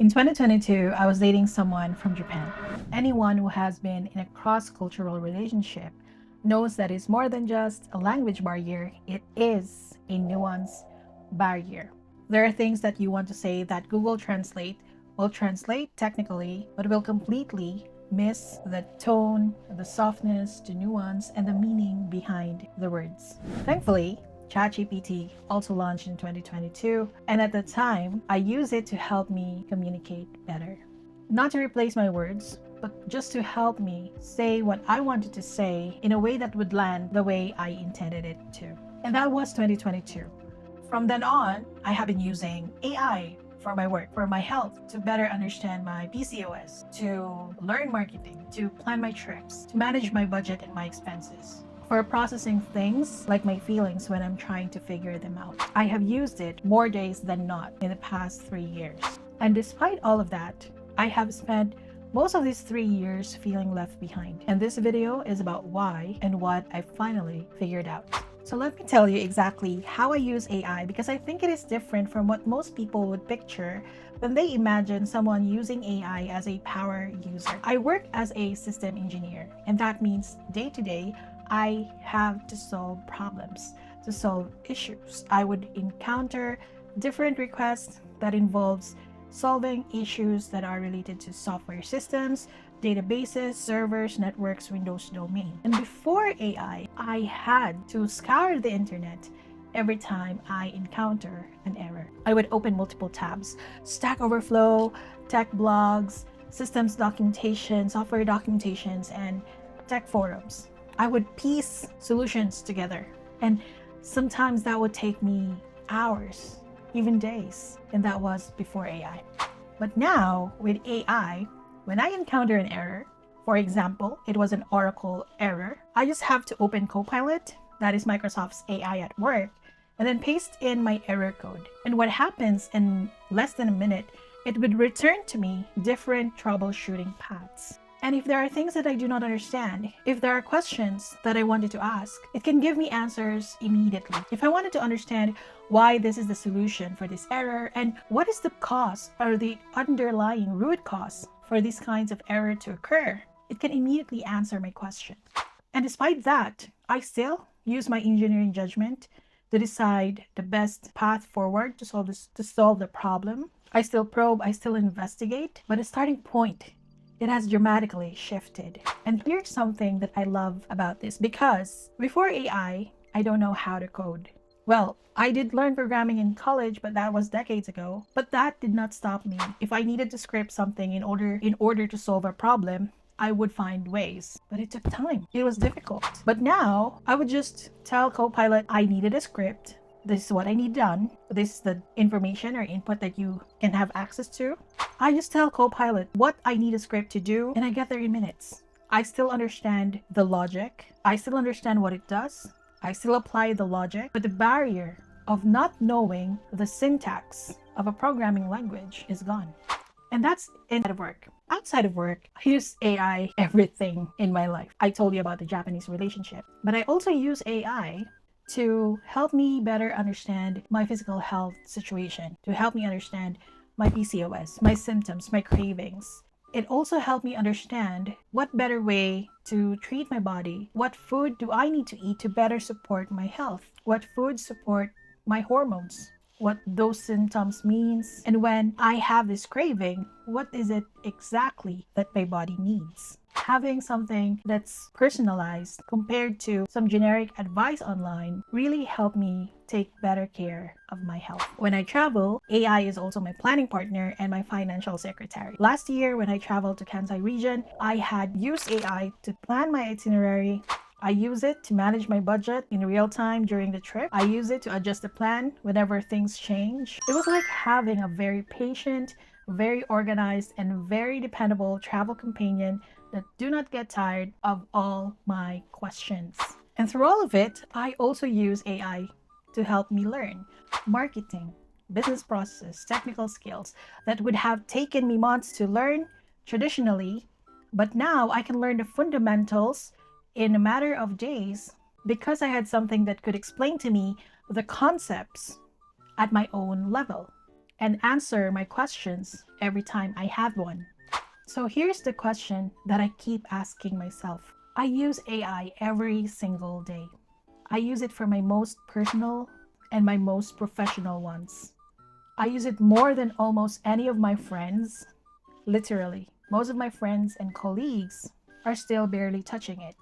In 2022, I was dating someone from Japan. Anyone who has been in a cross-cultural relationship knows that it's more than just a language barrier, it is a nuance barrier. There are things that you want to say that Google Translate will translate technically, but will completely miss the tone, the softness, the nuance, and the meaning behind the words. Thankfully, ChatGPT also launched in 2022, and at the time, I used it to help me communicate better. Not to replace my words, but just to help me say what I wanted to say in a way that would land the way I intended it to. And that was 2022. From then on, I have been using AI for my work, for my health, to better understand my PCOS, to learn marketing, to plan my trips, to manage my budget and my expenses, for processing things like my feelings when I'm trying to figure them out. I have used it more days than not in the past 3 years. And despite all of that, I have spent most of these 3 years feeling left behind. And this video is about why and what I finally figured out. So let me tell you exactly how I use AI, because I think it is different from what most people would picture when they imagine someone using AI as a power user. I work as a system engineer, and that means day to day, I have to solve problems, to solve issues. I would encounter different requests that involves solving issues that are related to software systems, databases, servers, networks, Windows domain. And before AI, I had to scour the internet every time I encounter an error. I would open multiple tabs: Stack Overflow, tech blogs, systems documentation, software documentations, and tech forums. I would piece solutions together, and sometimes that would take me hours, even days, and that was before AI. But now with AI, when I encounter an error, for example, it was an Oracle error, I just have to open Copilot, that is Microsoft's AI at work, and then paste in my error code. And what happens in less than a minute, it would return to me different troubleshooting paths. And if there are things that I do not understand, if there are questions that I wanted to ask, it can give me answers immediately. If I wanted to understand why this is the solution for this error and what is the cause or the underlying root cause for these kinds of error to occur, it can immediately answer my question. And despite that, I still use my engineering judgment to decide the best path forward to solve the problem. I still probe, I still investigate, but the starting point, it has dramatically shifted. And here's something that I love about this, because before AI, I don't know how to code. Well, I did learn programming in college, but that was decades ago. But that did not stop me. If I needed to script something in order to solve a problem, I would find ways. But it took time. It was difficult. But now, I would just tell Copilot I needed a script. This is what I need done. This is the information or input that you can have access to. I just tell Copilot what I need a script to do, and I get there in minutes. I still understand the logic. I still understand what it does. I still apply the logic, but the barrier of not knowing the syntax of a programming language is gone. And that's inside of work. Outside of work, I use AI everything in my life. I told you about the Japanese relationship, but I also use AI to help me better understand my physical health situation, to help me understand my PCOS, my symptoms, my cravings. It also helped me understand what better way to treat my body. What food do I need to eat to better support my health? What foods support my hormones? What those symptoms means? And when I have this craving, what is it exactly that my body needs? Having something that's personalized compared to some generic advice online really helped me take better care of my health. When I travel, AI is also my planning partner and my financial secretary. Last year, when I traveled to Kansai region, I had used AI to plan my itinerary. I use it to manage my budget in real time during the trip. I use it to adjust the plan whenever things change. It was like having a very patient, very organized, and very dependable travel companion that do not get tired of all my questions. And through all of it, I also use AI to help me learn marketing, business processes, technical skills that would have taken me months to learn traditionally, but now I can learn the fundamentals in a matter of days because I had something that could explain to me the concepts at my own level. and answer my questions every time I have one. So here's the question that I keep asking myself. I use AI every single day. I use it for my most personal and my most professional ones. I use it more than almost any of my friends. Literally, most of my friends and colleagues are still barely touching it.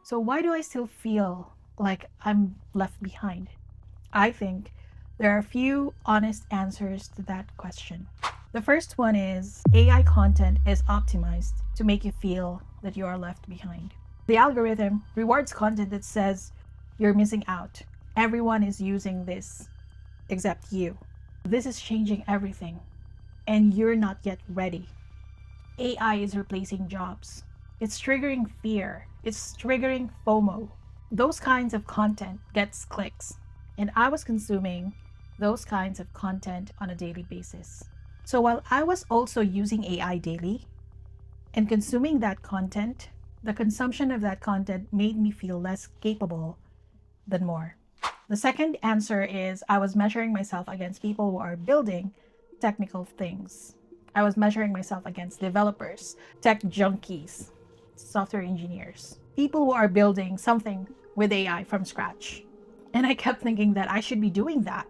So why do I still feel like I'm left behind? I think there are a few honest answers to that question. The first one is AI content is optimized to make you feel that you are left behind. The algorithm rewards content that says you're missing out. Everyone is using this except you. This is changing everything, and you're not yet ready. AI is replacing jobs. It's triggering fear. It's triggering FOMO. Those kinds of content gets clicks. And I was consuming those kinds of content on a daily basis. So while I was also using AI daily and consuming that content, the consumption of that content made me feel less capable than more. The second answer is I was measuring myself against people who are building technical things. I was measuring myself against developers, tech junkies, software engineers, people who are building something with AI from scratch. And I kept thinking that I should be doing that.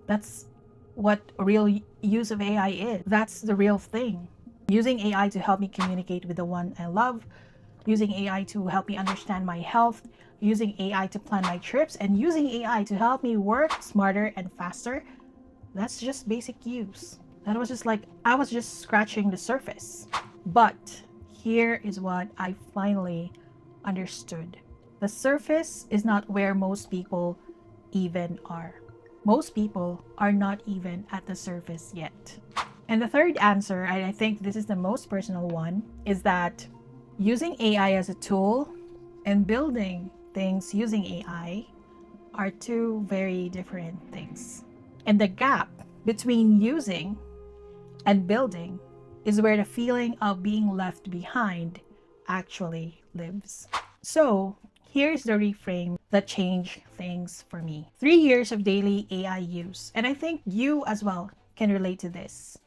That's what real use of AI is. That's the real thing. Using AI to help me communicate with the one I love, using AI to help me understand my health, using AI to plan my trips, and using AI to help me work smarter and faster. That's just basic use. That was just like, I was just scratching the surface. But here is what I finally understood. The surface is not where most people even are. Most people are not even at the surface yet. And the third answer, and I think this is the most personal one, is that using AI as a tool and building things using AI are two very different things. And the gap between using and building is where the feeling of being left behind actually lives. So here's the reframe that changed things for me. 3 years of daily AI use, and I think you as well can relate to this.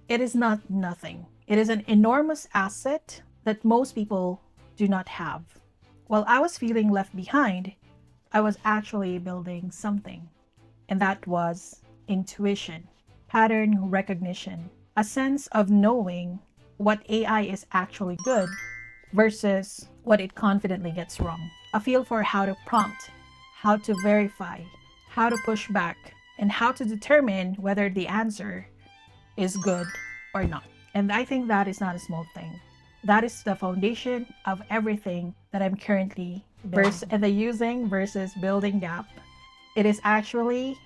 It is not nothing. It is an enormous asset that most people do not have. While I was feeling left behind, I was actually building something, and that was intuition, pattern recognition, a sense of knowing what AI is actually good versus what it confidently gets wrong, a feel for how to prompt, how to verify, how to push back, and how to determine whether the answer is good or not. And I think that is not a small thing. That is the foundation of everything that I'm currently building. And the using versus building gap, it is actually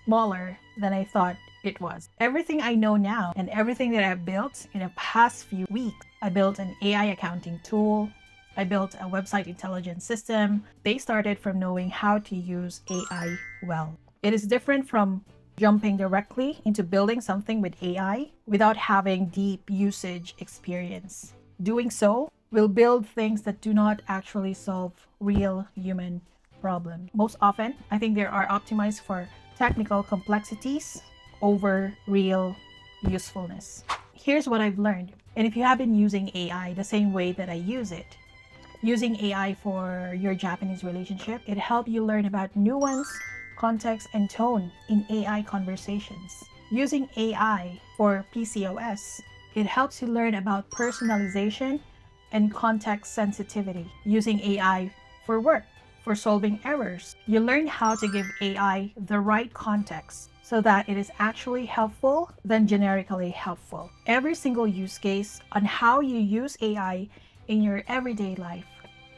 smaller than I thought it was. Everything I know now and everything that I've built in the past few weeks, I built an AI accounting tool. I built a website intelligence system. They started from knowing how to use AI well. It is different from jumping directly into building something with AI without having deep usage experience. Doing so will build things that do not actually solve real human problems. Most often, I think they are optimized for technical complexities over real usefulness. Here's what I've learned. And if you have been using AI the same way that I use it, using AI for your Japanese relationship, it helped you learn about nuance, context, and tone in AI conversations. Using AI for PCOS, it helps you learn about personalization and context sensitivity. Using AI for work, for solving errors, you learn how to give AI the right context so that it is actually helpful than generically helpful. Every single use case on how you use AI in your everyday life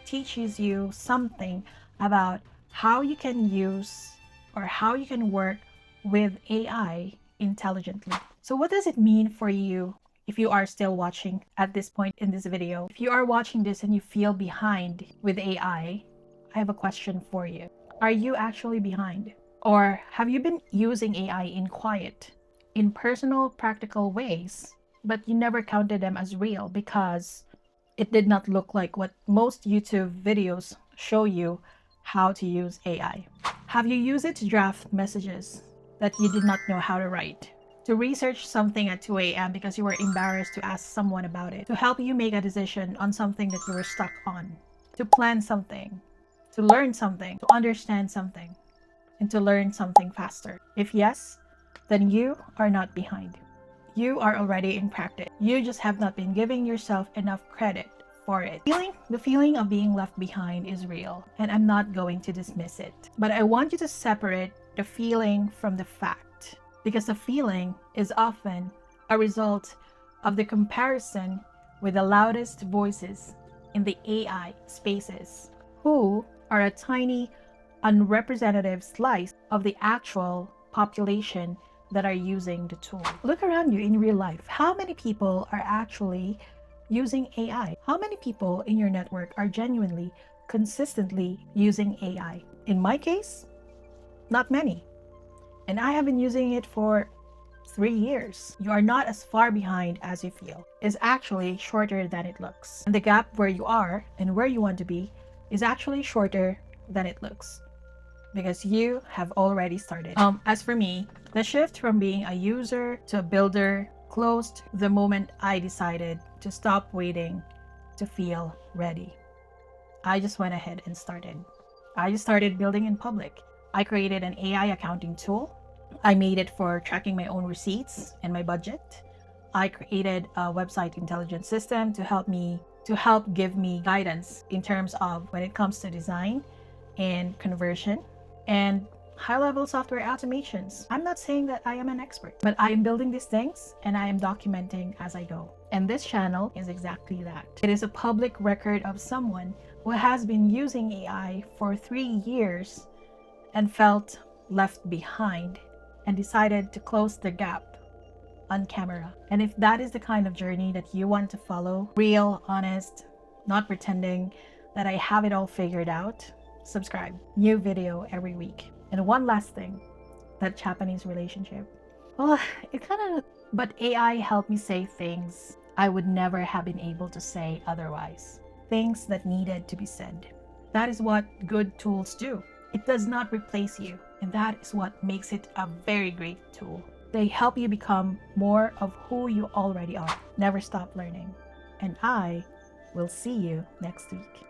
teaches you something about how you can use or how you can work with AI intelligently. So what does it mean for you if you are still watching at this point in this video? If you are watching this and you feel behind with AI, I have a question for you. Are you actually behind? Or have you been using AI in quiet, in personal, practical ways, but you never counted them as real because it did not look like what most YouTube videos show you how to use AI? Have you used it to draft messages that you did not know how to write? to research something at 2 a.m. because you were embarrassed to ask someone about it, to help you make a decision on something that you were stuck on, to plan something, to learn something, to understand something, and to learn something faster? If yes, then you are not behind. You are already in practice. You just have not been giving yourself enough credit for it. The feeling of being left behind is real, and I'm not going to dismiss it. But I want you to separate the feeling from the fact, because the feeling is often a result of the comparison with the loudest voices in the AI spaces, who are a tiny, unrepresentative slice of the actual population that are using the tool. Look around you in real life. How many people are actually using AI? How many people in your network are genuinely, consistently using AI? In my case, not many. And I have been using it for 3 years. You are not as far behind as you feel. It's actually shorter than it looks. And the gap where you are and where you want to be is actually shorter than it looks, because you have already started. As for me, the shift from being a user to a builder closed the moment I decided to stop waiting to feel ready. I just went ahead and started. I just started building in public. I created an AI accounting tool. I made it for tracking my own receipts and my budget. I created a website intelligence system to help give me guidance in terms of when it comes to design and conversion and high-level software automations. I'm not saying that I am an expert, but I am building these things and I am documenting as I go. And this channel is exactly that. It is a public record of someone who has been using AI for 3 years and felt left behind and decided to close the gap on camera. And if that is the kind of journey that you want to follow, real, honest, not pretending that I have it all figured out, subscribe. New video every week. And one last thing, that Japanese relationship. Well, but AI helped me say things I would never have been able to say otherwise. Things that needed to be said. That is what good tools do. It does not replace you, and that is what makes it a very great tool. They help you become more of who you already are. Never stop learning. And I will see you next week.